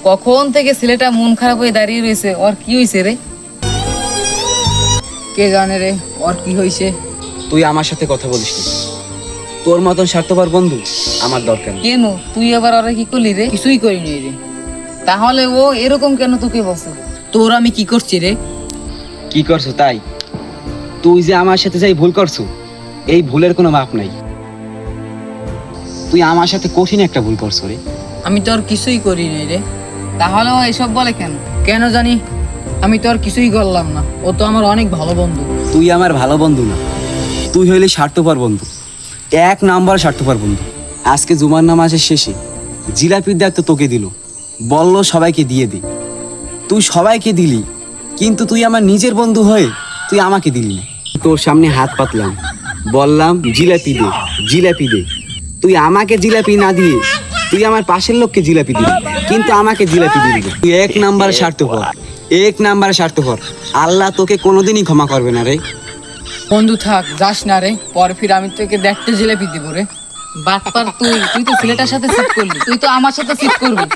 কখন থেকে ছেলেটা মন খারাপ হয়ে দাঁড়িয়ে রয়েছে, ওর কি হয়েছে রে? কে জানে রে ওর কি হয়েছে। তুই আমার সাথে কথা বলিস না, তোর মতন স্বার্থপর বন্ধু আমার দরকার নেই। কেন তুই আবার ওরা কি করলি রে? কিছুই করিনি রে। তাহলে ও এরকম কেন তোকে বসে? তোর আমি কি করছি রে? কি করছো তাই? তুই যে আমার সাথে যাই ভুল করছো, এই ভুলের কোনো মাপ নাই। তুই আমার সাথে কঠিন একটা ভুল করছো রে। আমি তোর কিছুই করিনি রে। তাহলে ও এসব বলে কেন? কেন জানি, আমি তোর কিছুই করলাম না। ও তো আমার অনেক ভালো বন্ধু। তুই আমার ভালো বন্ধু না, তুই হইলি স্বার্থপর বন্ধু, এক নাম্বার স্বার্থপর বন্ধু। আজকে জুমার নামাজের শেষে জিলাপির দায়িত্ব তোকে দিল, বললো সবাইকে দিয়ে দে। তুই সবাইকে দিলি, কিন্তু তুই আমার নিজের বন্ধু হয়ে তুই আমাকে দিলি না। তোর সামনে হাত পাতলাম, বললাম জিলাপি দে, জিলাপি দে। তুই আমাকে জিলাপি না দিয়ে তুই আমার পাশের লোককে জিলাপি দিলি, কিন্তু আমাকে জিলাপি দিলি না। তুই এক নাম্বার স্বার্থপর, এক নাম্বার স্বার্থপর। আল্লাহ তোকে কোনোদিনই ক্ষমা করবে না রে। বন্ধু থাক, যাস না রে, পরে ফির আমি তোকে দেখতে জিলাপি দিব রে। বাটপার তুই, তুই তো ছেলেটার সাথে চিট করলি, তুই তো আমার সাথে চিট করবি।